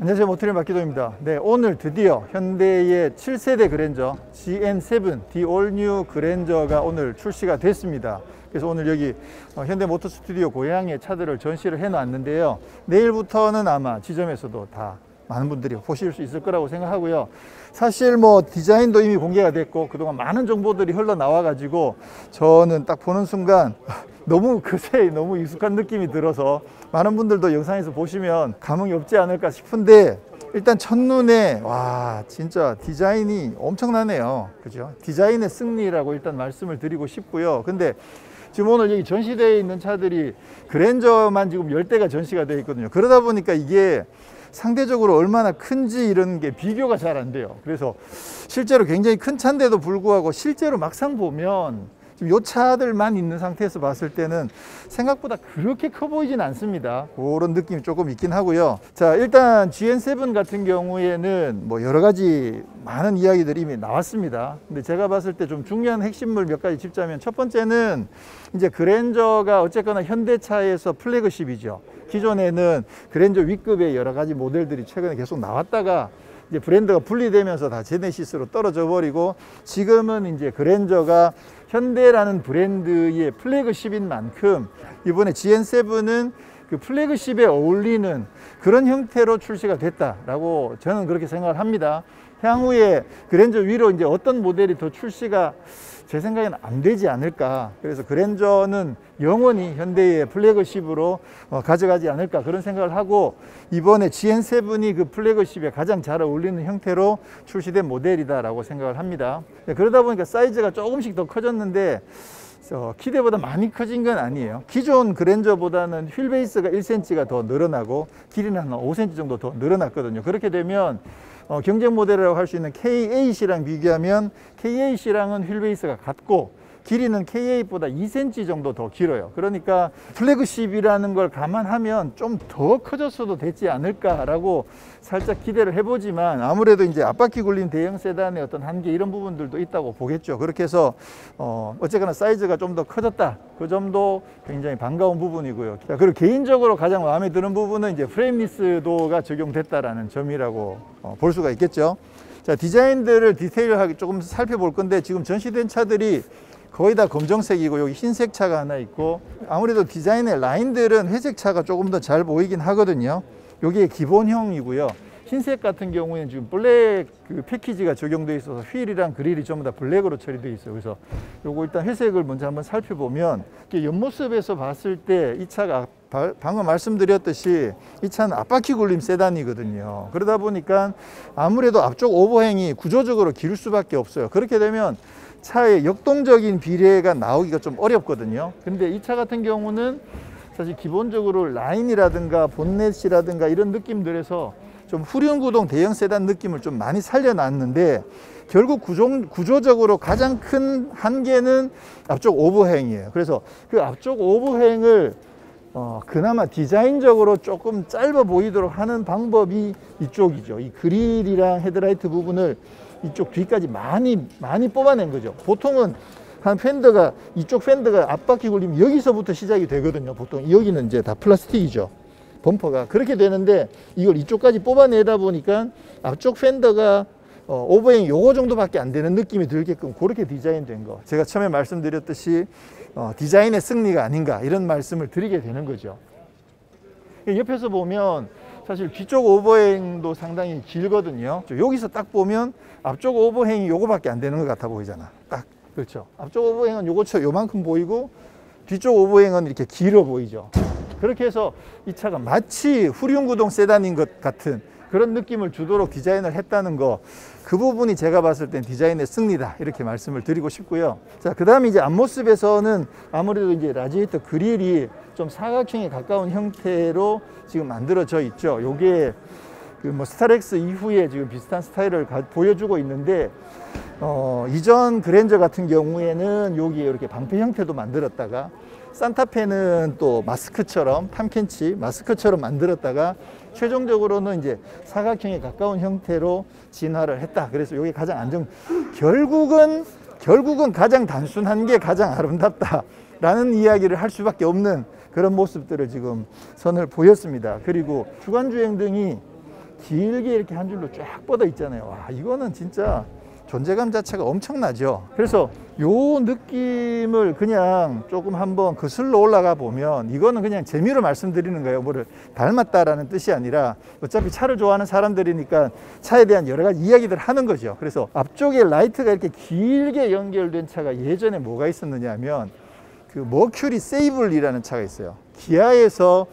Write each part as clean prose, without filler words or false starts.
안녕하세요. 모터리 막기동입니다. 네, 오늘 드디어 현대의 7세대 그랜저 GN7 The All New 그랜저가 오늘 출시가 됐습니다. 그래서 오늘 여기 현대 모터 스튜디오 고향의 차들을 전시를 해 놨는데요. 내일부터는 아마 지점에서도 다 많은 분들이 보실 수 있을 거라고 생각하고요. 사실 뭐 디자인도 이미 공개가 됐고 그동안 많은 정보들이 흘러나와 가지고 저는 딱 보는 순간 너무 그새 너무 익숙한 느낌이 들어서 많은 분들도 영상에서 보시면 감흥이 없지 않을까 싶은데, 일단 첫눈에 와 진짜 디자인이 엄청나네요. 그죠? 디자인의 승리라고 일단 말씀을 드리고 싶고요. 근데 지금 오늘 여기 전시되어 있는 차들이 그랜저만 지금 10대가 전시가 되어 있거든요. 그러다 보니까 이게 상대적으로 얼마나 큰지 이런 게 비교가 잘 안 돼요. 그래서 실제로 굉장히 큰 차인데도 불구하고 실제로 막상 보면 지금 이 차들만 있는 상태에서 봤을 때는 생각보다 그렇게 커 보이진 않습니다. 그런 느낌이 조금 있긴 하고요. 자, 일단 GN7 같은 경우에는 뭐 여러 가지 많은 이야기들이 이미 나왔습니다. 근데 제가 봤을 때 좀 중요한 핵심물 몇 가지 짚자면, 첫 번째는 이제 그랜저가 어쨌거나 현대차에서 플래그십이죠. 기존에는 그랜저 V급의 여러 가지 모델들이 최근에 계속 나왔다가 이제 브랜드가 분리되면서 다 제네시스로 떨어져 버리고, 지금은 이제 그랜저가 현대라는 브랜드의 플래그십인 만큼 이번에 GN7은 그 플래그십에 어울리는 그런 형태로 출시가 됐다라고 저는 그렇게 생각을 합니다. 향후에 그랜저 위로 이제 어떤 모델이 더 출시가 제 생각에는 안 되지 않을까. 그래서 그랜저는 영원히 현대의 플래그십으로 가져가지 않을까, 그런 생각을 하고, 이번에 GN7이 그 플래그십에 가장 잘 어울리는 형태로 출시된 모델이다라고 생각을 합니다. 그러다 보니까 사이즈가 조금씩 더 커졌는데 기대보다 많이 커진 건 아니에요. 기존 그랜저보다는 휠 베이스가 1cm가 더 늘어나고 길이는 한 5cm 정도 더 늘어났거든요. 그렇게 되면 경쟁 모델이라고 할 수 있는 K8이랑 비교하면 K8이랑은 휠 베이스가 같고 길이는 K8보다 2cm 정도 더 길어요. 그러니까 플래그십이라는 걸 감안하면 좀 더 커졌어도 됐지 않을까라고 살짝 기대를 해보지만, 아무래도 이제 앞바퀴 굴린 대형 세단의 어떤 한계 이런 부분들도 있다고 보겠죠. 그렇게 해서 어쨌거나 사이즈가 좀 더 커졌다, 그 점도 굉장히 반가운 부분이고요. 자, 그리고 개인적으로 가장 마음에 드는 부분은 이제 프레임리스도가 적용됐다라는 점이라고 볼 수가 있겠죠. 자, 디자인들을 디테일하게 조금 살펴볼 건데, 지금 전시된 차들이 거의 다 검정색이고 여기 흰색 차가 하나 있고, 아무래도 디자인의 라인들은 회색 차가 조금 더 잘 보이긴 하거든요. 여기에 기본형이고요. 흰색 같은 경우에는 지금 블랙 그 패키지가 적용되어 있어서 휠이랑 그릴이 전부 다 블랙으로 처리되어 있어요. 그래서 요거 일단 회색을 먼저 한번 살펴보면, 옆모습에서 봤을 때 이 차가 방금 말씀드렸듯이 이 차는 앞바퀴 굴림 세단이거든요. 그러다 보니까 아무래도 앞쪽 오버행이 구조적으로 길 수밖에 없어요. 그렇게 되면 차의 역동적인 비례가 나오기가 좀 어렵거든요. 근데 이 차 같은 경우는 사실 기본적으로 라인이라든가 본넷이라든가 이런 느낌들에서 좀 후륜구동 대형 세단 느낌을 좀 많이 살려놨는데, 결국 구조적으로 가장 큰 한계는 앞쪽 오버행이에요. 그래서 그 앞쪽 오버행을 그나마 디자인적으로 조금 짧아 보이도록 하는 방법이 이쪽이죠. 이 그릴이랑 헤드라이트 부분을 이쪽 뒤까지 많이 뽑아낸 거죠. 보통은 한 팬더가, 이쪽 팬더가 앞바퀴 굴리면 여기서부터 시작이 되거든요. 보통 여기는 이제 다 플라스틱이죠, 범퍼가. 그렇게 되는데 이걸 이쪽까지 뽑아내다 보니까 앞쪽 팬더가 오버행 요거 정도밖에 안 되는 느낌이 들게끔 그렇게 디자인된 거, 제가 처음에 말씀드렸듯이 디자인의 승리가 아닌가 이런 말씀을 드리게 되는 거죠. 옆에서 보면 사실 뒤쪽 오버행도 상당히 길거든요. 여기서 딱 보면 앞쪽 오버행이 요거밖에 안 되는 것 같아 보이잖아. 딱 그렇죠. 앞쪽 오버행은 요만큼 보이고 뒤쪽 오버행은 이렇게 길어 보이죠. 그렇게 해서 이 차가 마치 후륜구동 세단인 것 같은 그런 느낌을 주도록 디자인을 했다는 거, 그 부분이 제가 봤을 땐 디자인의 승리다, 이렇게 말씀을 드리고 싶고요. 자, 그 다음에 이제 앞모습에서는 아무래도 이제 라디에이터 그릴이 좀 사각형에 가까운 형태로 지금 만들어져 있죠. 요게 그 뭐 스타렉스 이후에 지금 비슷한 스타일을 보여주고 있는데, 이전 그랜저 같은 경우에는 여기에 이렇게 방패 형태도 만들었다가, 산타페는 또 마스크처럼, 탐켄치 마스크처럼 만들었다가 최종적으로는 이제 사각형에 가까운 형태로 진화를 했다. 그래서 이게 가장 결국은 가장 단순한 게 가장 아름답다라는 이야기를 할 수밖에 없는 그런 모습들을 지금 선을 보였습니다. 그리고 주간주행 등이 길게 이렇게 한 줄로 쫙 뻗어 있잖아요. 와, 이거는 진짜 존재감 자체가 엄청나죠. 그래서 요 느낌을 그냥 조금 한번 거슬러 올라가 보면, 이거는 그냥 재미로 말씀드리는 거예요. 뭐를 닮았다라는 뜻이 아니라 어차피 차를 좋아하는 사람들이니까 차에 대한 여러 가지 이야기들 하는 거죠. 그래서 앞쪽에 라이트가 이렇게 길게 연결된 차가 예전에 뭐가 있었느냐 하면 그 머큐리 세이블이라는 차가 있어요. 기아에서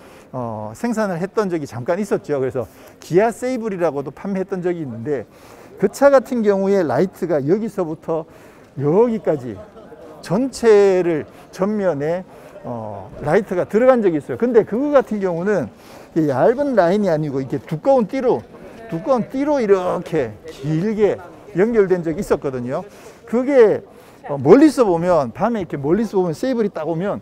생산을 했던 적이 잠깐 있었죠. 그래서 기아 세이블이라고도 판매했던 적이 있는데, 그 차 같은 경우에 라이트가 여기서부터 여기까지 전체를 전면에 라이트가 들어간 적이 있어요. 근데 그거 같은 경우는 얇은 라인이 아니고 이렇게 두꺼운 띠로 이렇게 길게 연결된 적이 있었거든요. 그게 멀리서 보면, 밤에 이렇게 멀리서 보면 세이블이 딱 오면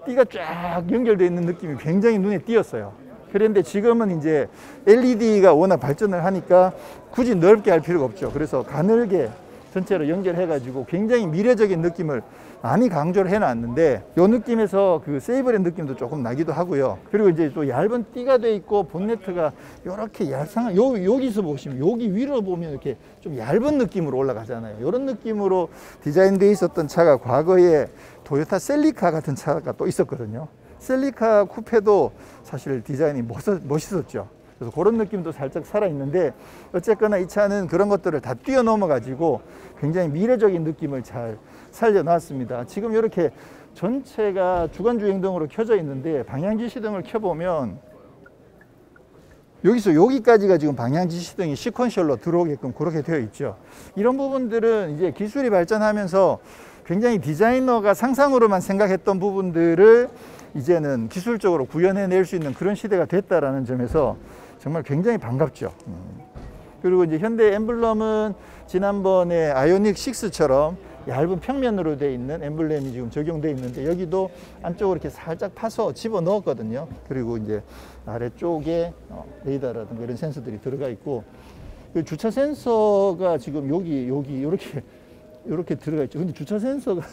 띠가 쫙 연결되어 있는 느낌이 굉장히 눈에 띄었어요. 그런데 지금은 이제 LED가 워낙 발전을 하니까 굳이 넓게 할 필요가 없죠. 그래서 가늘게 전체로 연결해 가지고 굉장히 미래적인 느낌을 많이 강조를 해 놨는데, 이 느낌에서 그 세이블의 느낌도 조금 나기도 하고요. 그리고 이제 또 얇은 띠가 돼 있고 본네트가 이렇게 얄쌍한, 여기서 보시면 여기 위로 보면 이렇게 좀 얇은 느낌으로 올라가잖아요. 이런 느낌으로 디자인되어 있었던 차가 과거에 토요타 셀리카 같은 차가 또 있었거든요. 셀리카 쿠페도 사실 디자인이 멋있었죠. 그래서 그런 느낌도 살짝 살아있는데, 어쨌거나 이 차는 그런 것들을 다 뛰어넘어 가지고 굉장히 미래적인 느낌을 잘 살려놨습니다. 지금 이렇게 전체가 주간주행등으로 켜져 있는데, 방향지시등을 켜보면 여기서 여기까지가 지금 방향지시등이 시퀀셜로 들어오게끔 그렇게 되어 있죠. 이런 부분들은 이제 기술이 발전하면서 굉장히 디자이너가 상상으로만 생각했던 부분들을 이제는 기술적으로 구현해낼 수 있는 그런 시대가 됐다라는 점에서 정말 굉장히 반갑죠. 그리고 이제 현대 엠블럼은 지난번에 아이오닉 6처럼 얇은 평면으로 되어 있는 엠블렘이 지금 적용되어 있는데, 여기도 안쪽으로 이렇게 살짝 파서 집어 넣었거든요. 그리고 이제 아래쪽에 레이더라든가 이런 센서들이 들어가 있고, 주차 센서가 지금 여기 이렇게 들어가 있죠. 근데 주차 센서가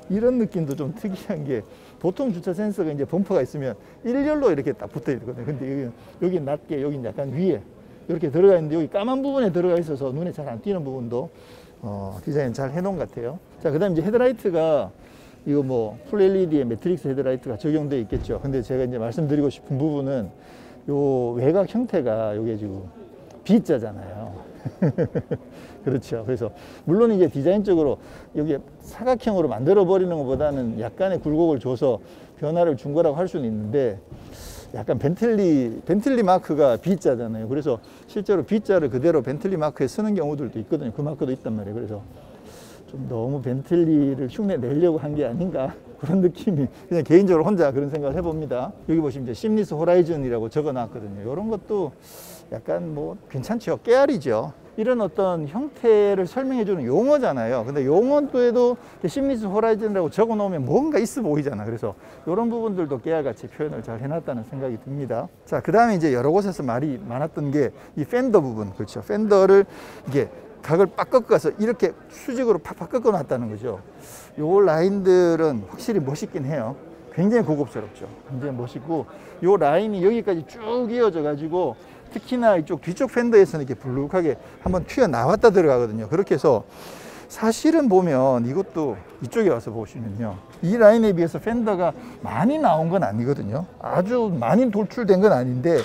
이런 느낌도 좀 특이한 게, 보통 주차 센서가 이제 범퍼가 있으면 일렬로 이렇게 딱 붙어 있거든요. 근데 여기 낮게, 여기 약간 위에 이렇게 들어가 있는데, 여기 까만 부분에 들어가 있어서 눈에 잘 안 띄는 부분도 디자인 잘 해놓은 것 같아요. 자, 그 다음 이제 헤드라이트가 이거 뭐 풀 LED에 매트릭스 헤드라이트가 적용되어 있겠죠. 근데 제가 이제 말씀드리고 싶은 부분은 요 외곽 형태가 요게 지금 B자잖아요. 그렇죠. 그래서 물론 이제 디자인적으로 여기 사각형으로 만들어 버리는 것보다는 약간의 굴곡을 줘서 변화를 준 거라고 할 수는 있는데, 약간 벤틀리 마크가 B자잖아요. 그래서 실제로 B자를 그대로 벤틀리 마크에 쓰는 경우들도 있거든요. 그 마크도 있단 말이에요. 그래서 좀 너무 벤틀리를 흉내 내려고 한 게 아닌가, 그런 느낌이 그냥 개인적으로 혼자 그런 생각을 해봅니다. 여기 보시면 이제 심리스 호라이즌이라고 적어 놨거든요. 이런 것도 약간 뭐 괜찮죠. 깨알이죠. 이런 어떤 형태를 설명해 주는 용어잖아요. 근데 용어에도 심리스 호라이즌이라고 적어 놓으면 뭔가 있어 보이잖아. 그래서 이런 부분들도 깨알같이 표현을 잘 해놨다는 생각이 듭니다. 자, 그 다음에 이제 여러 곳에서 말이 많았던 게 이 팬더 부분. 그렇죠. 팬더를 이게 각을 빡 꺾어서 이렇게 수직으로 팍팍 꺾어 놨다는 거죠. 요 라인들은 확실히 멋있긴 해요. 굉장히 고급스럽죠. 굉장히 멋있고, 요 라인이 여기까지 쭉 이어져 가지고 특히나 이쪽 뒤쪽 팬더에서는 이렇게 불룩하게 한번 튀어나왔다 들어가거든요. 그렇게 해서 사실은 보면 이것도 이쪽에 와서 보시면요, 이 라인에 비해서 팬더가 많이 나온 건 아니거든요. 아주 많이 돌출된 건 아닌데,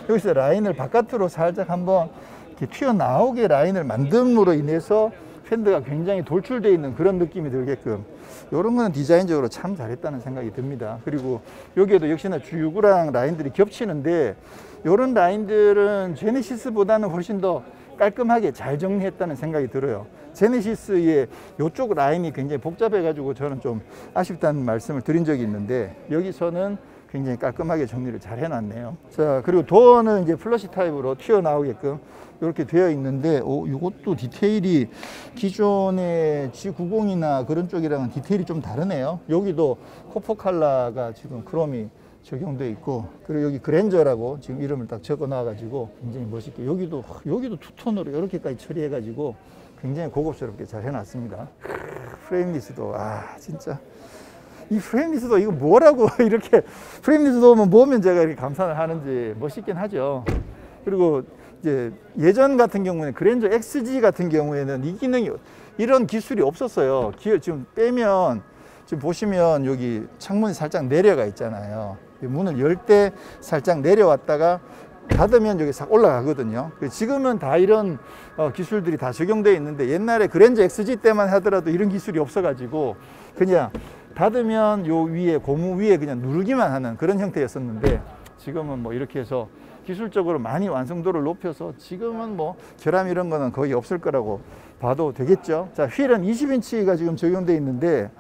여기서 라인을 바깥으로 살짝 한번 이렇게 튀어나오게 라인을 만듦으로 인해서 팬더가 굉장히 돌출되어 있는 그런 느낌이 들게끔, 이런 거는 디자인적으로 참 잘했다는 생각이 듭니다. 그리고 여기에도 역시나 주유구랑 라인들이 겹치는데, 이런 라인들은 제네시스보다는 훨씬 더 깔끔하게 잘 정리했다는 생각이 들어요. 제네시스의 이쪽 라인이 굉장히 복잡해 가지고 저는 좀 아쉽다는 말씀을 드린 적이 있는데, 여기서는 굉장히 깔끔하게 정리를 잘 해놨네요. 자, 그리고 도어는 이제 플러시 타입으로 튀어나오게끔 이렇게 되어 있는데, 이것도 디테일이 기존의 G90이나 그런 쪽이랑은 디테일이 좀 다르네요. 여기도 코퍼 컬러가 지금 크롬이 적용되어 있고, 그리고 여기 그랜저라고 지금 이름을 딱 적어 놔가지고 굉장히 멋있게, 여기도 투톤으로 이렇게까지 처리해 가지고 굉장히 고급스럽게 잘 해놨습니다. 프레임리스도 진짜 이 프레임리스도 이거 뭐라고 이렇게 프레임리스도 보면 제가 이렇게 감탄을 하는지 멋있긴 하죠. 그리고 이제 예전 같은 경우에는 그랜저 XG 같은 경우에는 이 기능이 이런 기술이 없었어요. 지금 빼면 지금 보시면 여기 창문이 살짝 내려가 있잖아요. 문을 열 때 살짝 내려왔다가 닫으면 여기 싹 올라가거든요. 지금은 다 이런 기술들이 다 적용되어 있는데 옛날에 그랜저 XG 때만 하더라도 이런 기술이 없어가지고 그냥 닫으면 요 위에 고무 위에 그냥 누르기만 하는 그런 형태였었는데 지금은 뭐 이렇게 해서 기술적으로 많이 완성도를 높여서 지금은 뭐 결함 이런 거는 거의 없을 거라고 봐도 되겠죠. 자, 휠은 20인치가 지금 적용되어 있는데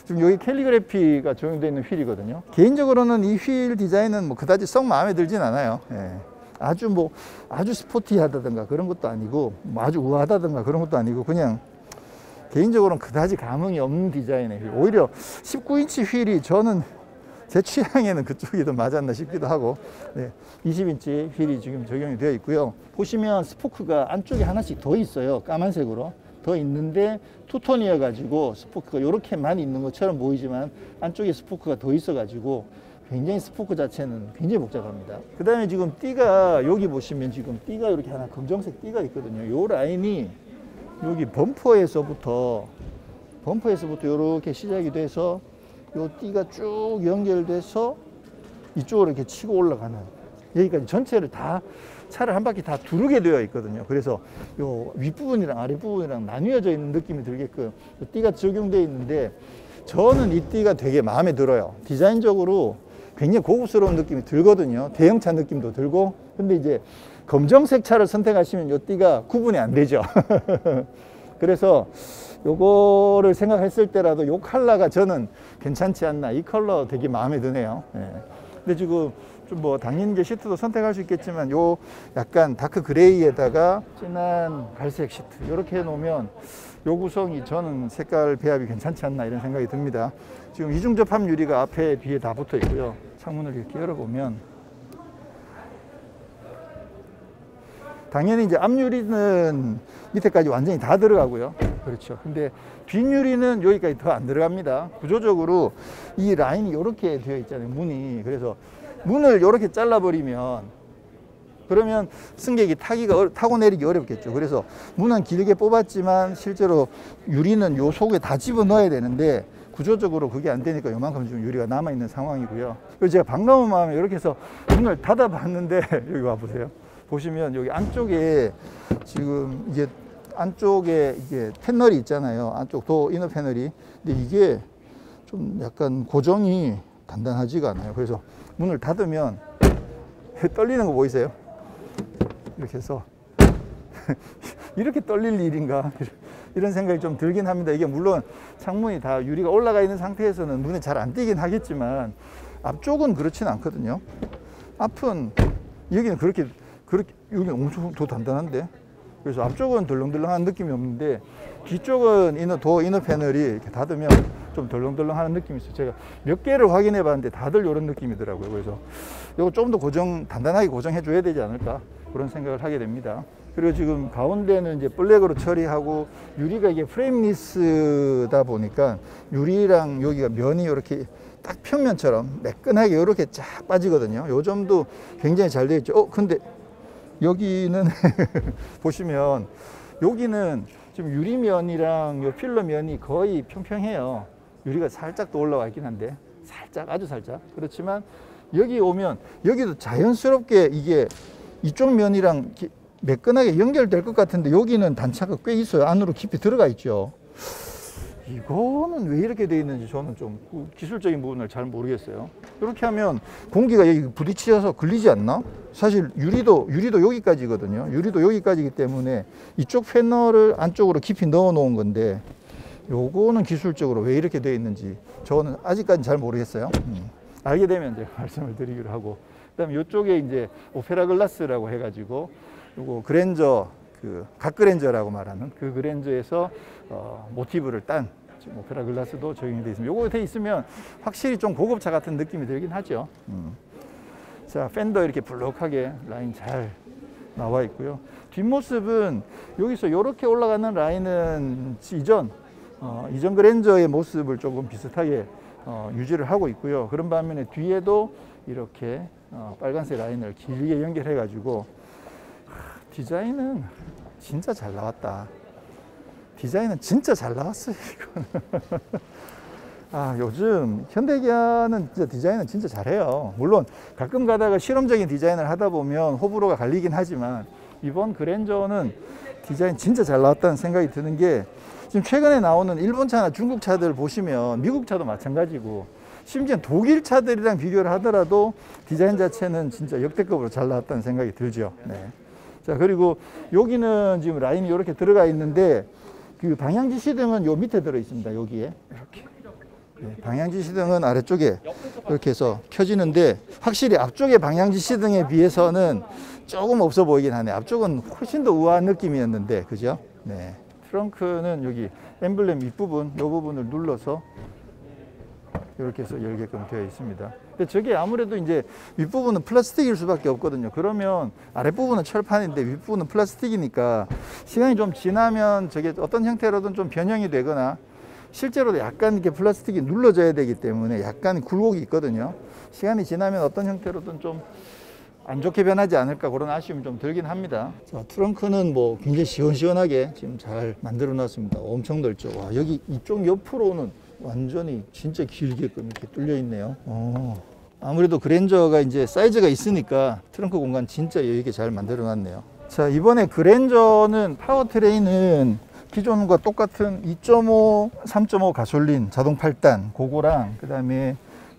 지금 여기 캘리그래피가 적용되어 있는 휠이거든요. 개인적으로는 이 휠 디자인은 뭐 그다지 썩 마음에 들진 않아요. 예. 아주 스포티하다든가 그런 것도 아니고 뭐 아주 우아하다든가 그런 것도 아니고 그냥 개인적으로는 그다지 감흥이 없는 디자인의 휠. 오히려 19인치 휠이 저는 제 취향에는 그쪽이 더 맞았나 싶기도 하고, 네, 20인치 휠이 지금 적용이 되어 있고요. 보시면 스포크가 안쪽에 하나씩 더 있어요. 까만색으로 더 있는데 투톤이어 가지고 스포크가 이렇게만 있는 것처럼 보이지만 안쪽에 스포크가 더 있어 가지고 굉장히 스포크 자체는 굉장히 복잡합니다. 그 다음에 지금 띠가 여기 보시면 지금 띠가 이렇게 하나 검정색 띠가 있거든요. 요 라인이 여기 범퍼에서부터 이렇게 시작이 돼서 요 띠가 쭉 연결돼서 이쪽으로 이렇게 치고 올라가는, 여기까지 전체를 다 차를 한 바퀴 다 두르게 되어 있거든요. 그래서 요 윗부분이랑 아랫부분이랑 나뉘어져 있는 느낌이 들게끔 요 띠가 적용되어 있는데 저는 이 띠가 되게 마음에 들어요. 디자인적으로 굉장히 고급스러운 느낌이 들거든요. 대형차 느낌도 들고. 근데 이제 검정색 차를 선택하시면 요 띠가 구분이 안 되죠. 그래서 요거를 생각했을 때라도 요 컬러가 저는 괜찮지 않나. 이 컬러 되게 마음에 드네요. 예. 근데 지금 좀 뭐 당연히 이제 시트도 선택할 수 있겠지만 요 약간 다크 그레이에다가 진한 갈색 시트 이렇게 해놓으면 요 구성이 저는 색깔 배합이 괜찮지 않나 이런 생각이 듭니다. 지금 이중 접합 유리가 앞에 뒤에 다 붙어 있고요. 창문을 이렇게 열어보면 당연히 이제 앞유리는 밑에까지 완전히 다 들어가고요. 그렇죠. 근데 뒷유리는 여기까지 더 안 들어갑니다. 구조적으로 이 라인이 이렇게 되어 있잖아요. 문이. 그래서 문을 이렇게 잘라버리면 그러면 승객이 타고 내리기 어렵겠죠. 그래서 문은 길게 뽑았지만 실제로 유리는 요 속에 다 집어 넣어야 되는데 구조적으로 그게 안 되니까 요만큼 지금 유리가 남아있는 상황이고요. 그리고 제가 반가운 마음에 이렇게 해서 문을 닫아 봤는데 여기 와보세요. 보시면 여기 안쪽에 지금 이게 안쪽에 이게 패널이 있잖아요. 안쪽 도 이너 패널이. 근데 이게 좀 약간 고정이 단단하지가 않아요. 그래서 문을 닫으면 떨리는 거 보이세요? 이렇게 해서 이렇게 떨릴 일인가 이런 생각이 좀 들긴 합니다. 이게 물론 창문이 다 유리가 올라가 있는 상태에서는 눈에 잘 안 띄긴 하겠지만 앞쪽은 그렇지는 않거든요. 앞은 여기는 그렇게 여기는 엄청 더 단단한데, 그래서 앞쪽은 덜렁덜렁한 느낌이 없는데 뒤쪽은 이너 패널이 이렇게 닫으면 좀 덜렁덜렁하는 느낌이 있어요. 제가 몇 개를 확인해 봤는데 다들 이런 느낌이더라고요. 그래서 이거 좀 더 단단하게 고정해 줘야 되지 않을까 그런 생각을 하게 됩니다. 그리고 지금 가운데는 이제 블랙으로 처리하고 유리가 이게 프레임리스다 보니까 유리랑 여기가 면이 이렇게 딱 평면처럼 매끈하게 이렇게 쫙 빠지거든요. 요 점도 굉장히 잘 되어 있죠. 근데 여기는 보시면 여기는 지금 유리면이랑 요 필러면이 거의 평평해요. 유리가 살짝 더 올라와 있긴 한데 살짝, 아주 살짝. 그렇지만 여기 오면 여기도 자연스럽게 이게 이쪽 면이랑 매끈하게 연결될 것 같은데 여기는 단차가 꽤 있어요. 안으로 깊이 들어가 있죠. 이거는 왜 이렇게 돼 있는지 저는 좀 기술적인 부분을 잘 모르겠어요. 이렇게 하면 공기가 여기 부딪혀서 걸리지 않나? 사실 유리도 여기까지거든요. 유리도 여기까지이기 때문에 이쪽 패널을 안쪽으로 깊이 넣어 놓은 건데 요거는 기술적으로 왜 이렇게 돼 있는지 저는 아직까지 잘 모르겠어요. 알게 되면 이제 말씀을 드리기로 하고, 그다음에 이쪽에 이제 오페라 글라스라고 해가지고 요거 그랜저 각 그랜저라고 말하는 그 그랜저에서 모티브를 딴 지금 오페라 글라스도 적용이 되어 있습니다. 요거 돼 있으면 확실히 좀 고급차 같은 느낌이 들긴 하죠. 자, 팬더 이렇게 블록하게 라인 잘 나와 있고요. 뒷모습은 여기서 이렇게 올라가는 라인은 이전 그랜저의 모습을 조금 비슷하게 유지를 하고 있고요. 그런 반면에 뒤에도 이렇게 빨간색 라인을 길게 연결해 가지고 디자인은 진짜 잘 나왔다. 디자인은 진짜 잘 나왔어요, 이거는. 아, 요즘 현대기아는 진짜 디자인은 진짜 잘해요. 물론 가끔 가다가 실험적인 디자인을 하다 보면 호불호가 갈리긴 하지만 이번 그랜저는 디자인 진짜 잘 나왔다는 생각이 드는 게 지금 최근에 나오는 일본 차나 중국 차들 보시면 미국 차도 마찬가지고 심지어 독일 차들이랑 비교를 하더라도 디자인 자체는 진짜 역대급으로 잘 나왔다는 생각이 들죠. 네. 자, 그리고 여기는 지금 라인이 이렇게 들어가 있는데 그 방향지 시등은 요 밑에 들어 있습니다. 여기에 이렇게. 네, 방향지 시등은 아래쪽에 이렇게 해서 켜지는데 확실히 앞쪽의 방향지 시등에 비해서는 조금 없어 보이긴 하네. 앞쪽은 훨씬 더 우아한 느낌이었는데, 그죠? 네. 트렁크는 여기 엠블렘 윗부분, 이 부분을 눌러서 이렇게 해서 열게끔 되어 있습니다. 근데 저게 아무래도 이제 윗부분은 플라스틱일 수밖에 없거든요. 그러면 아랫부분은 철판인데 윗부분은 플라스틱이니까 시간이 좀 지나면 저게 어떤 형태로든 좀 변형이 되거나 실제로도 약간 이렇게 플라스틱이 눌러져야 되기 때문에 약간 굴곡이 있거든요. 시간이 지나면 어떤 형태로든 좀 안 좋게 변하지 않을까 그런 아쉬움이 좀 들긴 합니다. 자, 트렁크는 뭐 굉장히 시원시원하게 지금 잘 만들어 놨습니다. 엄청 넓죠. 와, 여기 이쪽 옆으로는 완전히 진짜 길게끔 이렇게 뚫려 있네요. 아무래도 그랜저가 이제 사이즈가 있으니까 트렁크 공간 진짜 여유 있게 잘 만들어 놨네요. 자, 이번에 그랜저는 파워트레인은 기존과 똑같은 2.5, 3.5 가솔린 자동 8단 그거랑 그 다음에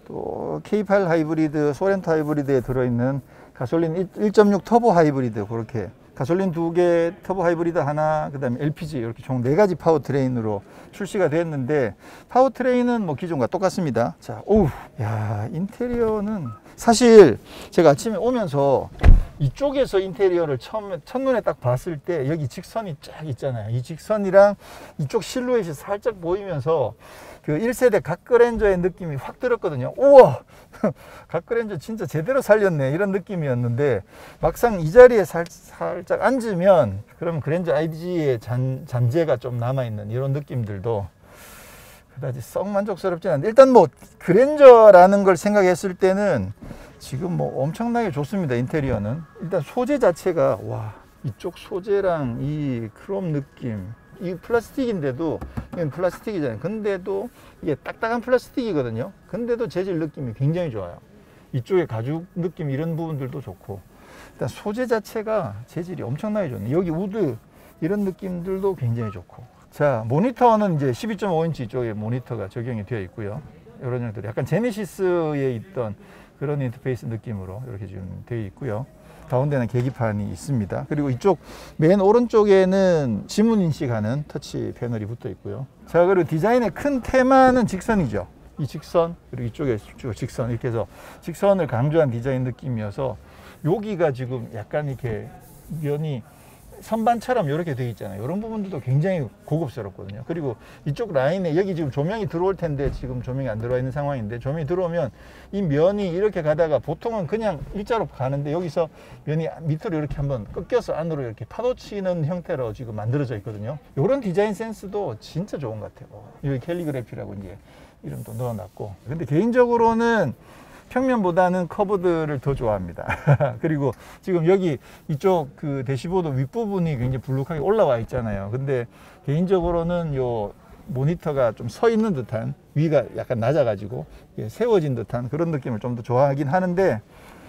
또 K8 하이브리드, 소렌토 하이브리드에 들어있는 가솔린 1.6 터보 하이브리드 그렇게 가솔린 2개, 터보 하이브리드 하나, 그 다음에 LPG 이렇게 총 4가지 파워트레인으로 출시가 됐는데 파워트레인은 뭐 기존과 똑같습니다. 자, 오우, 야, 인테리어는 사실 제가 아침에 오면서 이쪽에서 인테리어를 처음에 첫눈에 딱 봤을 때 여기 직선이 쫙 있잖아요. 이 직선이랑 이쪽 실루엣이 살짝 보이면서 그 1세대 갓그랜저의 느낌이 확 들었거든요. 우와! 갓그랜저 진짜 제대로 살렸네 이런 느낌이었는데 막상 이 자리에 살짝 앉으면 그러면 그랜저 IG의 잔재가 좀 남아있는 이런 느낌들도 그다지 썩 만족스럽진 않은데 일단 뭐 그랜저라는 걸 생각했을 때는 지금 뭐 엄청나게 좋습니다. 인테리어는 일단 소재 자체가 와, 이쪽 소재랑 이 크롬 느낌, 이 플라스틱인데도 이건 플라스틱이잖아요. 근데도 이게 딱딱한 플라스틱이거든요. 근데도 재질 느낌이 굉장히 좋아요. 이쪽에 가죽 느낌 이런 부분들도 좋고 일단 소재 자체가 재질이 엄청나게 좋네. 여기 우드 이런 느낌들도 굉장히 좋고. 자, 모니터는 이제 12.5인치 쪽에 모니터가 적용이 되어 있고요. 이런 형들 약간 제네시스에 있던 그런 인터페이스 느낌으로 이렇게 지금 되어 있고요. 가운데는 계기판이 있습니다. 그리고 이쪽 맨 오른쪽에는 지문 인식하는 터치 패널이 붙어 있고요. 자, 그리고 디자인의 큰 테마는 직선이죠. 이 직선, 그리고 이쪽에 직선, 이렇게 해서 직선을 강조한 디자인 느낌이어서 여기가 지금 약간 이렇게 면이 선반처럼 이렇게 되어 있잖아요. 이런 부분들도 굉장히 고급스럽거든요. 그리고 이쪽 라인에 여기 지금 조명이 들어올 텐데 지금 조명이 안 들어와 있는 상황인데 조명이 들어오면 이 면이 이렇게 가다가 보통은 그냥 일자로 가는데 여기서 면이 밑으로 이렇게 한번 꺾여서 안으로 이렇게 파도치는 형태로 지금 만들어져 있거든요. 이런 디자인 센스도 진짜 좋은 것 같아요. 여기 캘리그래피라고 이제 이름도 넣어놨고. 근데 개인적으로는 평면보다는 커브들을 더 좋아합니다. 그리고 지금 여기 이쪽 그 대시보드 윗부분이 굉장히 불룩하게 올라와 있잖아요. 근데 개인적으로는 요 모니터가 좀 서 있는 듯한 위가 약간 낮아가지고 세워진 듯한 그런 느낌을 좀 더 좋아하긴 하는데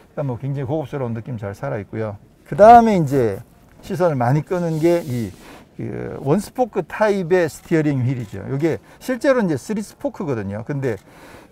일단 뭐 굉장히 고급스러운 느낌 잘 살아있고요. 그 다음에 이제 시선을 많이 끄는 게 이 원스포크 타입의 스티어링 휠이죠. 이게 실제로 이제 3스포크거든요. 근데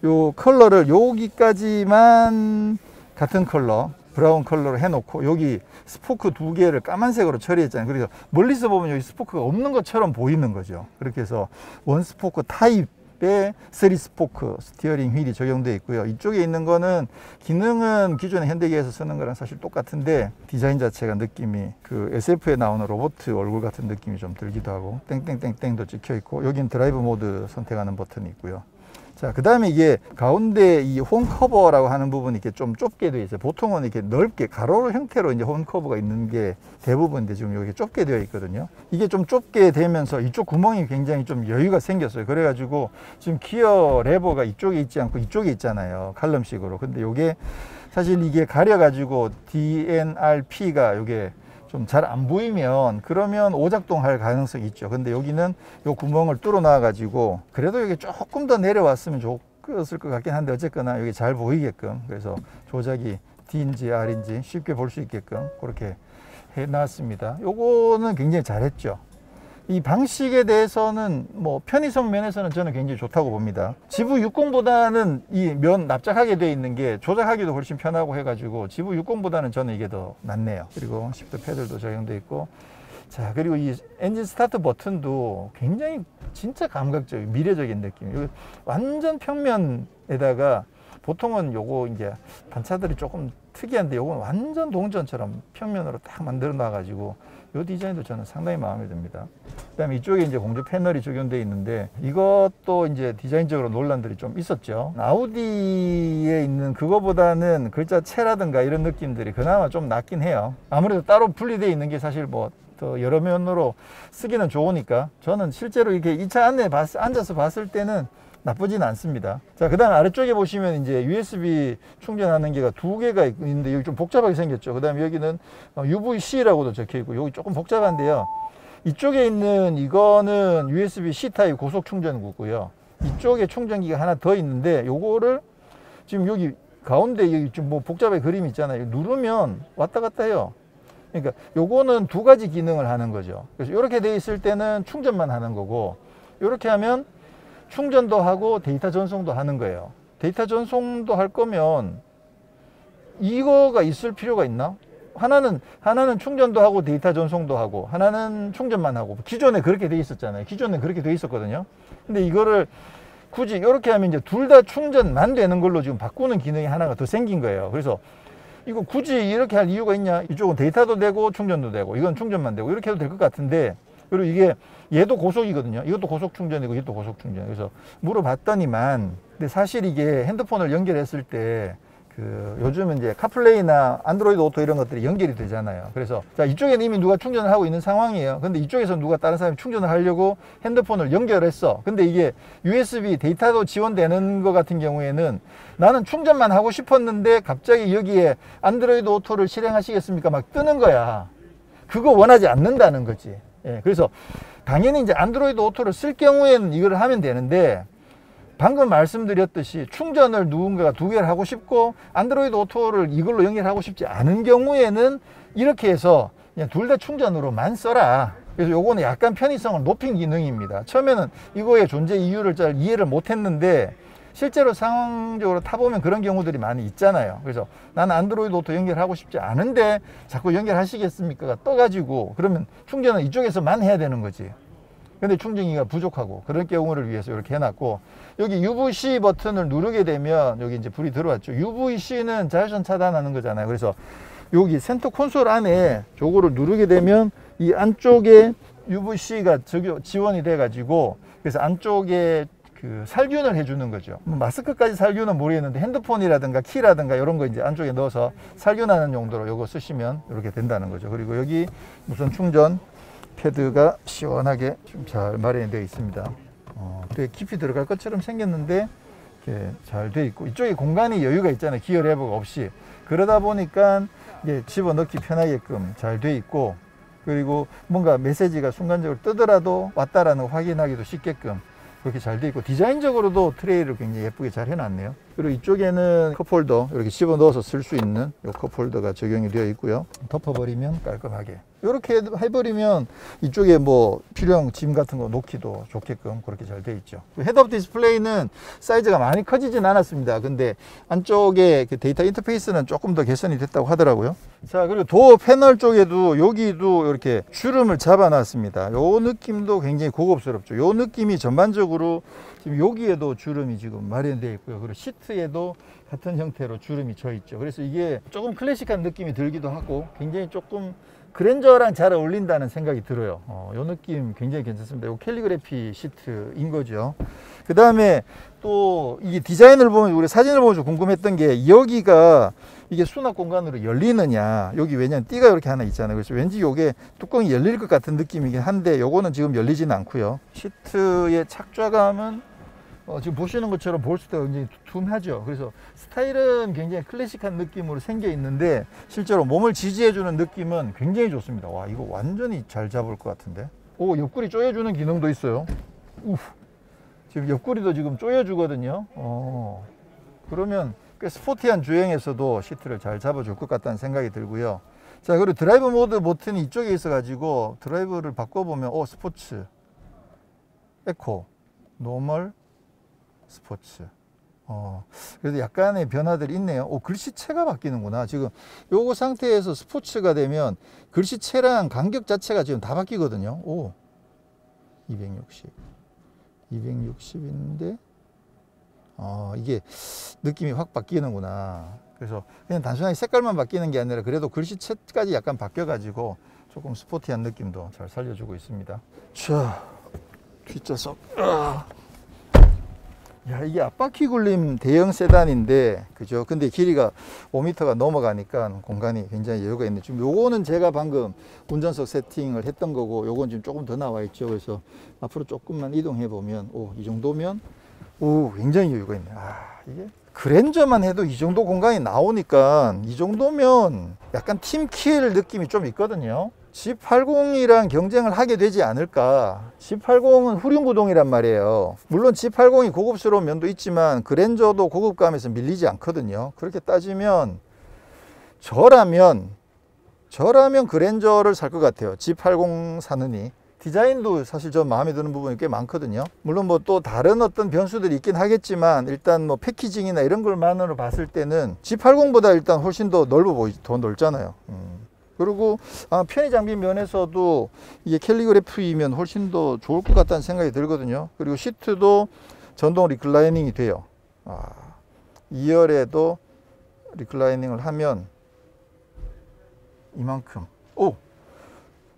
요 컬러를 여기까지만 같은 컬러 브라운 컬러로 해놓고 여기 스포크 2개를 까만색으로 처리했잖아요. 그래서 멀리서 보면 여기 스포크가 없는 것처럼 보이는 거죠. 그렇게 해서 원스포크 타입의 3스포크 스티어링 휠이 적용되어 있고요. 이쪽에 있는 거는 기능은 기존의 현대기아에서 쓰는 거랑 사실 똑같은데 디자인 자체가 느낌이 그 SF에 나오는 로봇 얼굴 같은 느낌이 좀 들기도 하고 땡땡땡땡도 찍혀 있고 여기는 드라이브 모드 선택하는 버튼이 있고요. 자, 그 다음에 이게 가운데 이 홈 커버라고 하는 부분이 이렇게 좀 좁게 되어 있어요. 보통은 이렇게 넓게 가로 형태로 이제 홈 커버가 있는 게 대부분인데 지금 여기 좁게 되어 있거든요. 이게 좀 좁게 되면서 이쪽 구멍이 굉장히 좀 여유가 생겼어요. 그래가지고 지금 기어 레버가 이쪽에 있지 않고 이쪽에 있잖아요. 칼럼식으로. 근데 이게 사실 이게 가려가지고 DNRP가 이게 좀 잘 안 보이면 그러면 오작동할 가능성이 있죠. 근데 여기는 요 구멍을 뚫어 놔 가지고 그래도 여기 조금 더 내려왔으면 좋았을 것 같긴 한데 어쨌거나 여기 잘 보이게끔 그래서 조작이 D인지 R인지 쉽게 볼 수 있게끔 그렇게 해 놨습니다. 요거는 굉장히 잘했죠. 이 방식에 대해서는 뭐 편의성 면에서는 저는 굉장히 좋다고 봅니다. GV60보다는 이 면 납작하게 되어 있는 게 조작하기도 훨씬 편하고 해가지고 GV60보다는 저는 이게 더 낫네요. 그리고 시프트 패들도 적용되어 있고, 자 그리고 이 엔진 스타트 버튼도 굉장히 진짜 감각적인 미래적인 느낌. 완전 평면에다가 보통은 요거 이제 단차들이 조금 특이한데 요건 완전 동전처럼 평면으로 딱 만들어 놔가지고 이 디자인도 저는 상당히 마음에 듭니다. 그 다음에 이쪽에 이제 공조 패널이 적용되어 있는데 이것도 이제 디자인적으로 논란들이 좀 있었죠. 아우디에 있는 그거보다는 글자체라든가 이런 느낌들이 그나마 좀 낫긴 해요. 아무래도 따로 분리되어 있는 게 사실 뭐 더 여러 면으로 쓰기는 좋으니까 저는 실제로 이렇게 이 차 안에 앉아서 봤을 때는 나쁘진 않습니다. 자, 그 다음 아래쪽에 보시면 이제 USB 충전하는 게가 두 개가 있는데 여기 좀 복잡하게 생겼죠. 그 다음에 여기는 UVC라고도 적혀 있고 여기 조금 복잡한데요. 이쪽에 있는 이거는 USB-C 타입 고속 충전구고요. 이쪽에 충전기가 하나 더 있는데 요거를 지금 여기 가운데 여기 좀 뭐 복잡하게 그림이 있잖아요. 누르면 왔다 갔다 해요. 그러니까 요거는 두 가지 기능을 하는 거죠. 그래서 이렇게 돼 있을 때는 충전만 하는 거고 이렇게 하면 충전도 하고 데이터 전송도 하는 거예요. 데이터 전송도 할 거면 이거가 있을 필요가 있나? 하나는 충전도 하고 데이터 전송도 하고 하나는 충전만 하고 기존에 그렇게 돼 있었잖아요. 기존에 그렇게 돼 있었거든요. 근데 이거를 굳이 이렇게 하면 이제 둘 다 충전만 되는 걸로 지금 바꾸는 기능이 하나가 더 생긴 거예요. 그래서 이거 굳이 이렇게 할 이유가 있냐? 이쪽은 데이터도 되고 충전도 되고 이건 충전만 되고 이렇게 해도 될 것 같은데, 그리고 이게 얘도 고속이거든요. 이것도 고속 충전이고 이것도 고속 충전. 그래서 물어봤더니만 근데 사실 이게 핸드폰을 연결했을 때 요즘은 이제 카플레이나 안드로이드 오토 이런 것들이 연결이 되잖아요. 그래서 자 이쪽에는 이미 누가 충전을 하고 있는 상황이에요. 근데 이쪽에서 누가 다른 사람이 충전을 하려고 핸드폰을 연결했어. 근데 이게 USB 데이터도 지원되는 것 같은 경우에는 나는 충전만 하고 싶었는데 갑자기 여기에 안드로이드 오토를 실행하시겠습니까? 막 뜨는 거야. 그거 원하지 않는다는 거지. 예, 그래서 당연히 이제 안드로이드 오토를 쓸 경우에는 이걸 하면 되는데 방금 말씀드렸듯이 충전을 누군가가 두 개를 하고 싶고 안드로이드 오토를 이걸로 연결하고 싶지 않은 경우에는 이렇게 해서 그냥 둘 다 충전으로만 써라. 그래서 요거는 약간 편의성을 높인 기능입니다. 처음에는 이거의 존재 이유를 잘 이해를 못 했는데 실제로 상황적으로 타보면 그런 경우들이 많이 있잖아요. 그래서 나는 안드로이드 오토 연결하고 싶지 않은데 자꾸 연결하시겠습니까가 떠가지고 그러면 충전은 이쪽에서만 해야 되는 거지. 근데 충전기가 부족하고 그런 경우를 위해서 이렇게 해놨고, 여기 UVC 버튼을 누르게 되면 여기 이제 불이 들어왔죠. UVC는 자외선 차단하는 거잖아요. 그래서 여기 센터 콘솔 안에 저거를 누르게 되면 이 안쪽에 UVC가 지원이 돼 가지고 그래서 안쪽에 살균을 해주는 거죠. 마스크까지 살균은 모르겠는데 핸드폰이라든가 키라든가 이런 거 이제 안쪽에 넣어서 살균하는 용도로 이거 쓰시면 이렇게 된다는 거죠. 그리고 여기 무선 충전 패드가 시원하게 좀 잘 마련이 되어 있습니다. 되게 깊이 들어갈 것처럼 생겼는데 이렇게 잘 되어 있고 이쪽에 공간이 여유가 있잖아요. 기어 레버가 없이. 그러다 보니까 이게 집어넣기 편하게끔 잘 되어 있고, 그리고 뭔가 메시지가 순간적으로 뜨더라도 왔다라는 확인하기도 쉽게끔 그렇게 잘 되어 있고, 디자인적으로도 트레이를 굉장히 예쁘게 잘 해놨네요. 그리고 이쪽에는 컵홀더 이렇게 집어넣어서 쓸 수 있는 이 컵홀더가 적용이 되어 있고요. 덮어버리면 깔끔하게 이렇게 해버리면 이쪽에 뭐 필요한 짐 같은 거 놓기도 좋게끔 그렇게 잘 되어 있죠. 헤드업 디스플레이는 사이즈가 많이 커지진 않았습니다. 근데 안쪽에 데이터 인터페이스는 조금 더 개선이 됐다고 하더라고요. 자, 그리고 도어 패널 쪽에도 여기도 이렇게 주름을 잡아 놨습니다. 요 느낌도 굉장히 고급스럽죠. 요 느낌이 전반적으로 지금 여기에도 주름이 지금 마련되어 있고요. 그리고 시트에도 같은 형태로 주름이 져 있죠. 그래서 이게 조금 클래식한 느낌이 들기도 하고 굉장히 조금 그랜저랑 잘 어울린다는 생각이 들어요. 이 느낌 굉장히 괜찮습니다. 이 캘리그래피 시트인 거죠. 그 다음에 또 이게 디자인을 보면 우리 사진을 보면서 궁금했던 게 여기가 이게 수납 공간으로 열리느냐. 여기 왜냐면 띠가 이렇게 하나 있잖아요. 그래서 왠지 이게 뚜껑이 열릴 것 같은 느낌이긴 한데 요거는 지금 열리지는 않고요. 시트의 착좌감은 지금 보시는 것처럼 볼스터가 굉장히 두툼하죠. 그래서 스타일은 굉장히 클래식한 느낌으로 생겨 있는데 실제로 몸을 지지해주는 느낌은 굉장히 좋습니다. 와, 이거 완전히 잘 잡을 것 같은데. 오, 옆구리 조여주는 기능도 있어요. 지금 옆구리도 지금 조여주거든요. 그러면 꽤 스포티한 주행에서도 시트를 잘 잡아줄 것 같다는 생각이 들고요. 자, 그리고 드라이브 모드 버튼이 이쪽에 있어가지고 드라이브를 바꿔보면 스포츠, 에코, 노멀, 스포츠. 그래도 약간의 변화들이 있네요. 글씨체가 바뀌는구나. 지금 요거 상태에서 스포츠가 되면 글씨체랑 간격 자체가 지금 다 바뀌거든요. 260인데 이게 느낌이 확 바뀌는구나. 그래서 그냥 단순하게 색깔만 바뀌는 게 아니라 그래도 글씨체까지 약간 바뀌어 가지고 조금 스포티한 느낌도 잘 살려주고 있습니다. 자, 뒷좌석. 야, 이게 앞바퀴 굴림 대형 세단인데, 그죠? 근데 길이가 5m가 넘어가니까 공간이 굉장히 여유가 있네. 지금 요거는 제가 방금 운전석 세팅을 했던 거고, 요건 지금 조금 더 나와 있죠. 그래서 앞으로 조금만 이동해 보면, 이 정도면, 굉장히 여유가 있네. 이게 그랜저만 해도 이 정도 공간이 나오니까, 이 정도면 약간 팀킬 느낌이 좀 있거든요. G80이랑 경쟁을 하게 되지 않을까. G80은 후륜구동이란 말이에요. 물론 G80이 고급스러운 면도 있지만 그랜저도 고급감에서 밀리지 않거든요. 그렇게 따지면 저라면 그랜저를 살 것 같아요. G80 사느니. 디자인도 사실 저 마음에 드는 부분이 꽤 많거든요. 물론 뭐 또 다른 어떤 변수들이 있긴 하겠지만 일단 뭐 패키징이나 이런 걸만으로 봤을 때는 G80보다 일단 훨씬 더 더 넓잖아요. 그리고 편의 장비 면에서도 이게 캘리그래프이면 훨씬 더 좋을 것 같다는 생각이 들거든요. 그리고 시트도 전동 리클라이닝이 돼요. 2열에도 리클라이닝을 하면 이만큼.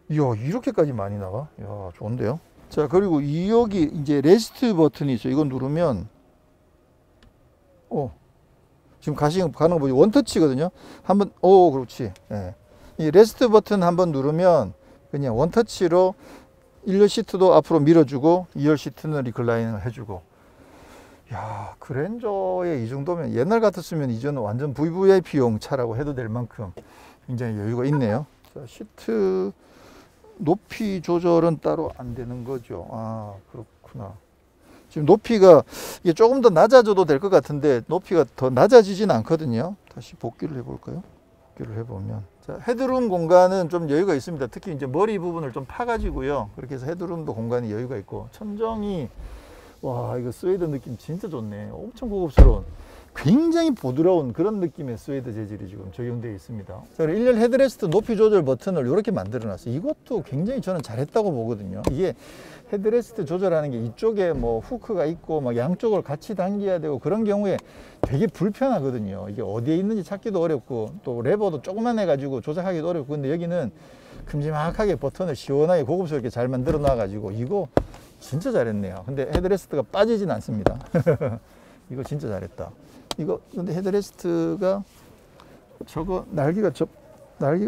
이야, 이렇게까지 많이 나가? 이야, 좋은데요? 자, 그리고 여기 이제 레스트 버튼이 있어요. 이거 누르면 지금 가는 거 보지? 원터치거든요. 한번 그렇지. 네. 이 레스트 버튼 한번 누르면 그냥 원터치로 1열 시트도 앞으로 밀어주고 2열 시트는 리클라이닝을 해주고. 야, 그랜저에 이 정도면 옛날 같았으면 이제는 완전 VVIP용 차라고 해도 될 만큼 굉장히 여유가 있네요. 자, 시트 높이 조절은 따로 안 되는 거죠. 그렇구나. 지금 높이가 이게 조금 더 낮아져도 될 것 같은데 높이가 더 낮아지진 않거든요. 다시 복귀를 해볼까요? 복귀를 해보면. 자, 헤드룸 공간은 좀 여유가 있습니다. 특히 이제 머리 부분을 좀 파가지고요. 그렇게 해서 헤드룸도 공간이 여유가 있고, 천정이, 와, 이거 스웨이드 느낌 진짜 좋네. 엄청 고급스러운, 굉장히 부드러운 그런 느낌의 스웨이드 재질이 지금 적용되어 있습니다. 자, 1열 헤드레스트 높이 조절 버튼을 이렇게 만들어 놨어요. 이것도 굉장히 저는 잘했다고 보거든요. 이게 헤드레스트 조절하는 게 이쪽에 뭐 후크가 있고 막 양쪽을 같이 당겨야 되고 그런 경우에 되게 불편하거든요. 이게 어디에 있는지 찾기도 어렵고 또 레버도 조그만 해가지고 조작하기도 어렵고, 근데 여기는 큼지막하게 버튼을 시원하게 고급스럽게 잘 만들어 놔가지고 이거 진짜 잘했네요. 근데 헤드레스트가 빠지진 않습니다. 이거 진짜 잘했다. 이거 근데 헤드레스트가 저거 날개가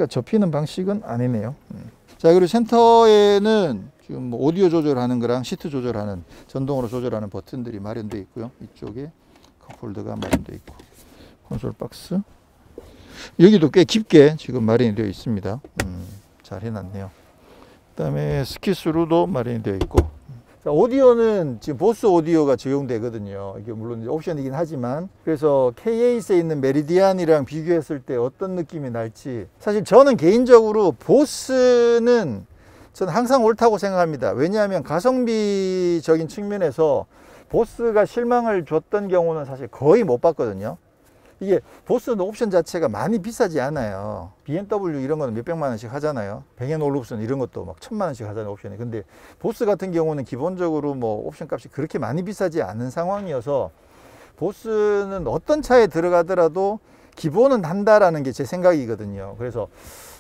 접히는 방식은 아니네요. 자, 그리고 센터에는 지금 뭐 오디오 조절하는 거랑 시트 조절하는, 전동으로 조절하는 버튼들이 마련되어 있고요. 이쪽에 컵홀더가 마련되어 있고, 콘솔 박스 여기도 꽤 깊게 지금 마련이 되어 있습니다. 잘 해놨네요. 그 다음에 스키스루도 마련이 되어 있고. 자, 오디오는 지금 보스 오디오가 적용되거든요. 이게 물론 이제 옵션이긴 하지만, 그래서 K8에 있는 메리디안이랑 비교했을 때 어떤 느낌이 날지, 사실 저는 개인적으로 보스는 저는 항상 옳다고 생각합니다. 왜냐하면 가성비적인 측면에서 보스가 실망을 줬던 경우는 사실 거의 못 봤거든요. 이게 보스는 옵션 자체가 많이 비싸지 않아요. BMW 이런 거는 몇백만 원씩 하잖아요. 뱅앤올룹슨 이런 것도 막 1000만 원씩 하잖아요, 옵션이. 근데 보스 같은 경우는 기본적으로 뭐 옵션 값이 그렇게 많이 비싸지 않은 상황이어서 보스는 어떤 차에 들어가더라도 기본은 한다라는 게 제 생각이거든요. 그래서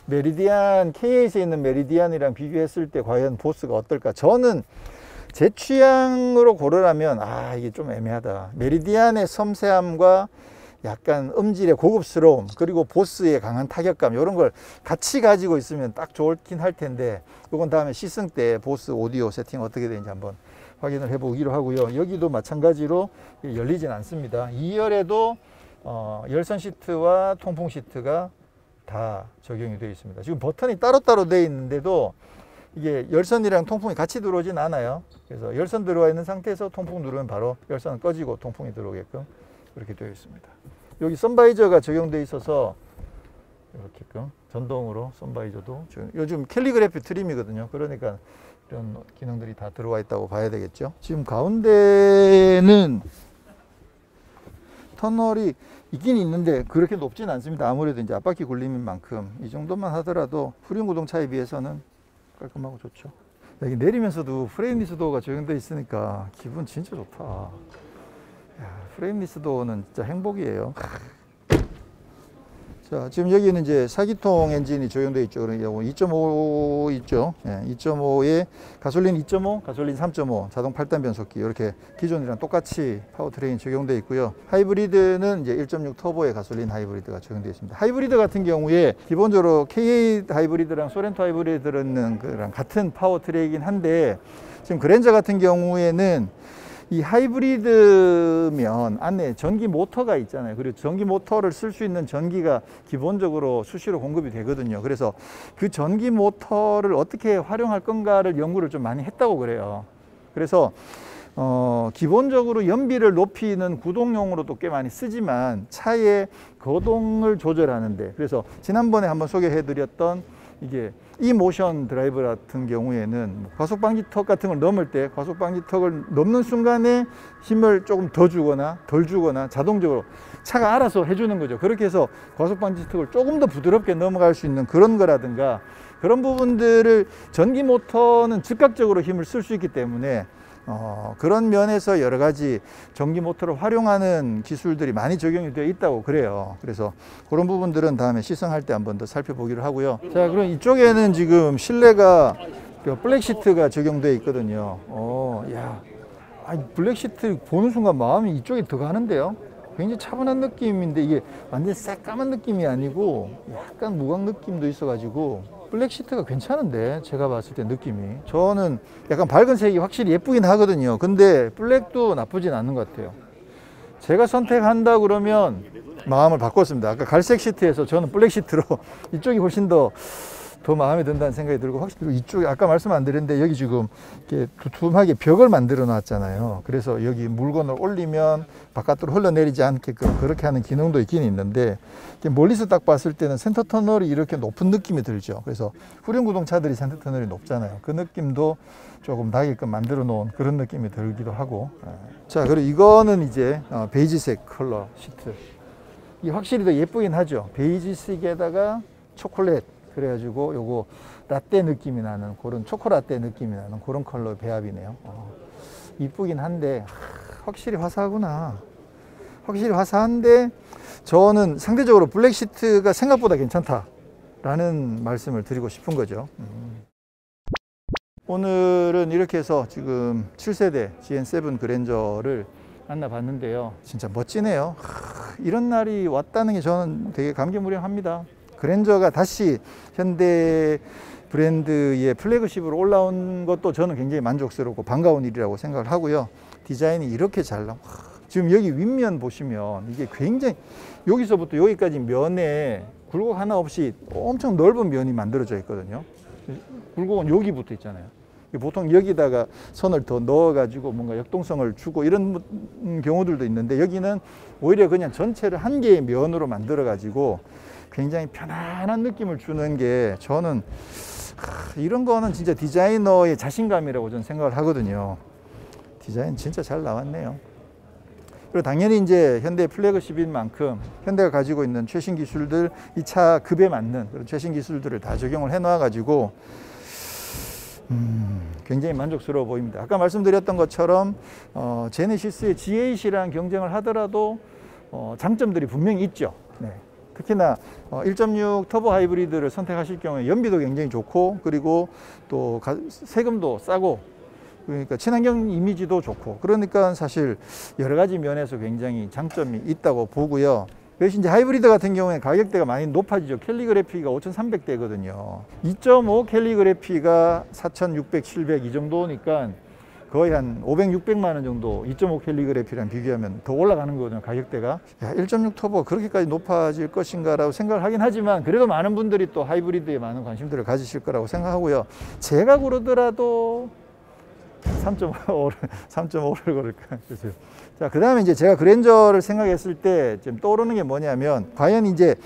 메리디안, K8에 있는 메리디안이랑 비교했을 때 과연 보스가 어떨까? 저는 제 취향으로 고르라면 이게 좀 애매하다. 메리디안의 섬세함과 약간 음질의 고급스러움, 그리고 보스의 강한 타격감, 이런 걸 같이 가지고 있으면 딱 좋긴 할 텐데, 이건 다음에 시승 때 보스 오디오 세팅 어떻게 되는지 한번 확인을 해보기로 하고요. 여기도 마찬가지로 열리진 않습니다. 2열에도 열선 시트와 통풍 시트가 다 적용이 되어 있습니다. 지금 버튼이 따로따로 되어 있는데도 이게 열선이랑 통풍이 같이 들어오진 않아요. 그래서 열선 들어와 있는 상태에서 통풍 누르면 바로 열선은 꺼지고 통풍이 들어오게끔 그렇게 되어 있습니다. 여기 선바이저가 적용되어 있어서 이렇게끔 전동으로 선바이저도 요즘 캘리그래피 트림이거든요. 그러니까 이런 기능들이 다 들어와 있다고 봐야 되겠죠. 지금 가운데는 터널이 있긴 있는데 그렇게 높진 않습니다. 아무래도 이제 앞바퀴 굴림인 만큼 이 정도만 하더라도 후륜 구동차에 비해서는 깔끔하고 좋죠. 여기 내리면서도 프레임리스 도어가 적용되어 있으니까 기분 진짜 좋다. 야, 프레임리스 도어는 진짜 행복이에요. 자, 지금 여기는 이제 4기통 엔진이 적용되어 있죠. 그러니까 2.5 있죠. 예, 2.5에 가솔린 2.5, 가솔린 3.5, 자동 8단 변속기 이렇게 기존이랑 똑같이 파워트레인 적용되어 있고요. 하이브리드는 이제 1.6 터보의 가솔린 하이브리드가 적용되어 있습니다. 하이브리드 같은 경우에 기본적으로 K8 하이브리드랑 소렌토 하이브리드는 그랑 같은 파워트레인이긴 한데 지금 그랜저 같은 경우에는 이 하이브리드면 안에 전기 모터가 있잖아요. 그리고 전기 모터를 쓸 수 있는 전기가 기본적으로 수시로 공급이 되거든요. 그래서 그 전기 모터를 어떻게 활용할 건가를 연구를 좀 많이 했다고 그래요. 그래서 기본적으로 연비를 높이는 구동용으로도 꽤 많이 쓰지만 차의 거동을 조절하는데, 그래서 지난번에 한번 소개해 드렸던 이게 이 모션 드라이브 같은 경우에는 과속 방지턱 같은 걸 넘을 때 과속 방지턱을 넘는 순간에 힘을 조금 더 주거나 덜 주거나 자동적으로 차가 알아서 해주는 거죠. 그렇게 해서 과속 방지턱을 조금 더 부드럽게 넘어갈 수 있는 그런 거라든가, 그런 부분들을 전기 모터는 즉각적으로 힘을 쓸 수 있기 때문에 그런 면에서 여러 가지 전기 모터를 활용하는 기술들이 많이 적용이 되어 있다고 그래요. 그래서 그런 부분들은 다음에 시승할 때 한번 더 살펴보기로 하고요. 자, 그럼 이쪽에는 지금 실내가 블랙 시트가 적용되어 있거든요. 야, 블랙 시트 보는 순간 마음이 이쪽에 더 가는데요. 굉장히 차분한 느낌인데 이게 완전 새까만 느낌이 아니고 약간 무광 느낌도 있어가지고 블랙 시트가 괜찮은데, 제가 봤을 때 느낌이, 저는 약간 밝은 색이 확실히 예쁘긴 하거든요. 근데 블랙도 나쁘진 않은 것 같아요. 제가 선택한다 그러면 마음을 바꿨습니다. 아까 갈색 시트에서 저는 블랙 시트로 이쪽이 훨씬 더 마음에 든다는 생각이 들고, 확실히 이쪽에 아까 말씀 안 드렸는데 여기 지금 이렇게 두툼하게 벽을 만들어 놨잖아요. 그래서 여기 물건을 올리면 바깥으로 흘러내리지 않게끔 그렇게 하는 기능도 있긴 있는데, 멀리서 딱 봤을 때는 센터 터널이 이렇게 높은 느낌이 들죠. 그래서 후륜 구동차들이 센터 터널이 높잖아요. 그 느낌도 조금 나게끔 만들어 놓은 그런 느낌이 들기도 하고. 자, 그리고 이거는 이제 베이지색 컬러 시트. 이 확실히 더 예쁘긴 하죠. 베이지색에다가 초콜릿, 그래가지고 요거 라떼 느낌이 나는 그런 초코라떼 느낌이 나는 그런 컬러 배합이네요. 이쁘긴 한데 확실히 화사하구나. 확실히 화사한데 저는 상대적으로 블랙 시트가 생각보다 괜찮다라는 말씀을 드리고 싶은 거죠. 오늘은 이렇게 해서 지금 7세대 GN7 그랜저를 만나봤는데요. 진짜 멋지네요. 이런 날이 왔다는 게 저는 되게 감개무량합니다. 그랜저가 다시 현대 브랜드의 플래그십으로 올라온 것도 저는 굉장히 만족스럽고 반가운 일이라고 생각을 하고요. 디자인이 이렇게 잘 나와. 지금 여기 윗면 보시면 이게 굉장히 여기서부터 여기까지 면에 굴곡 하나 없이 엄청 넓은 면이 만들어져 있거든요. 굴곡은 여기부터 있잖아요. 보통 여기다가 선을 더 넣어가지고 뭔가 역동성을 주고 이런 경우들도 있는데, 여기는 오히려 그냥 전체를 한 개의 면으로 만들어가지고 굉장히 편안한 느낌을 주는 게, 저는 이런 거는 진짜 디자이너의 자신감이라고 저는 생각을 하거든요. 디자인 진짜 잘 나왔네요. 그리고 당연히 이제 현대 플래그십인 만큼 현대가 가지고 있는 최신 기술들, 이 차 급에 맞는 그런 최신 기술들을 다 적용을 해 놔 가지고 굉장히 만족스러워 보입니다. 아까 말씀드렸던 것처럼 제네시스의 G8이랑 경쟁을 하더라도 장점들이 분명히 있죠. 네. 특히나 1.6 터보 하이브리드를 선택하실 경우에 연비도 굉장히 좋고, 그리고 또 세금도 싸고, 그러니까 친환경 이미지도 좋고, 그러니까 사실 여러 가지 면에서 굉장히 장점이 있다고 보고요. 대신 이제 하이브리드 같은 경우에 가격대가 많이 높아지죠. 캘리그래피가 5,300대거든요. 2.5 캘리그래피가 4,600, 700 이 정도니까 거의 한 500, 600만 원 정도 2.5 캘리그래피랑 비교하면 더 올라가는 거거든요. 가격대가. 1.6 터보 그렇게까지 높아질 것인가라고 생각을 하긴 하지만 그래도 많은 분들이 또 하이브리드에 많은 관심들을 가지실 거라고 생각하고요. 제가 고르더라도 3.5를 고를까. 그래서 자, 그 다음에 이제 제가 그랜저를 생각했을 때 지금 떠오르는 게 뭐냐면 과연 이제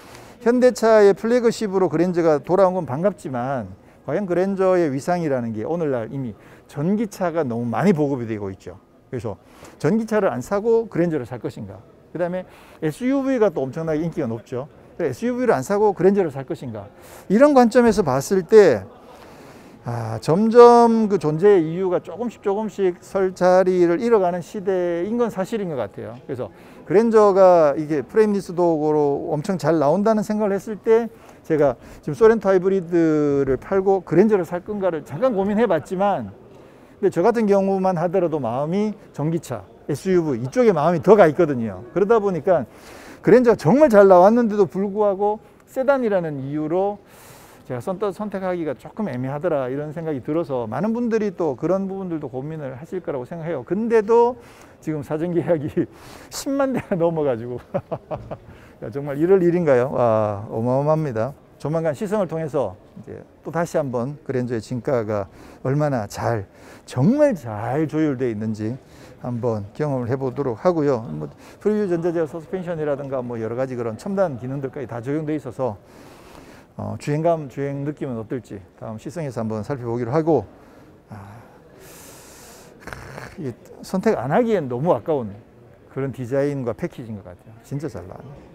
현대차의 플래그십으로 그랜저가 돌아온 건 반갑지만 과연 그랜저의 위상이라는 게 오늘날 이미 전기차가 너무 많이 보급이 되고 있죠. 그래서 전기차를 안 사고 그랜저를 살 것인가. 그 다음에 SUV가 또 엄청나게 인기가 높죠. SUV를 안 사고 그랜저를 살 것인가. 이런 관점에서 봤을 때 점점 그 존재의 이유가 조금씩 설 자리를 잃어가는 시대인 건 사실인 것 같아요. 그래서 그랜저가 이게 프레임리스 도어로 엄청 잘 나온다는 생각을 했을 때 제가 지금 소렌토 하이브리드를 팔고 그랜저를 살 건가를 잠깐 고민해 봤지만 근데 저 같은 경우만 하더라도 마음이 전기차, SUV 이쪽에 마음이 더 가 있거든요. 그러다 보니까 그랜저가 정말 잘 나왔는데도 불구하고 세단이라는 이유로 제가 선택하기가 조금 애매하더라 이런 생각이 들어서 많은 분들이 또 그런 부분들도 고민을 하실 거라고 생각해요. 근데도 지금 사전 계약이 10만 대가 넘어가지고 정말 이럴 일인가요? 와, 어마어마합니다. 조만간 시승을 통해서 이제 또 다시 한번 그랜저의 진가가 얼마나 정말 잘 조율되어 있는지 한번 경험을 해보도록 하고요. 뭐 프리뷰 전자제어 서스펜션이라든가 뭐 여러 가지 그런 첨단 기능들까지 다 적용되어 있어서 주행 느낌은 어떨지 다음 시승에서 한번 살펴보기로 하고 선택 안 하기엔 너무 아까운 그런 디자인과 패키지인 것 같아요. 진짜 잘 나왔네요.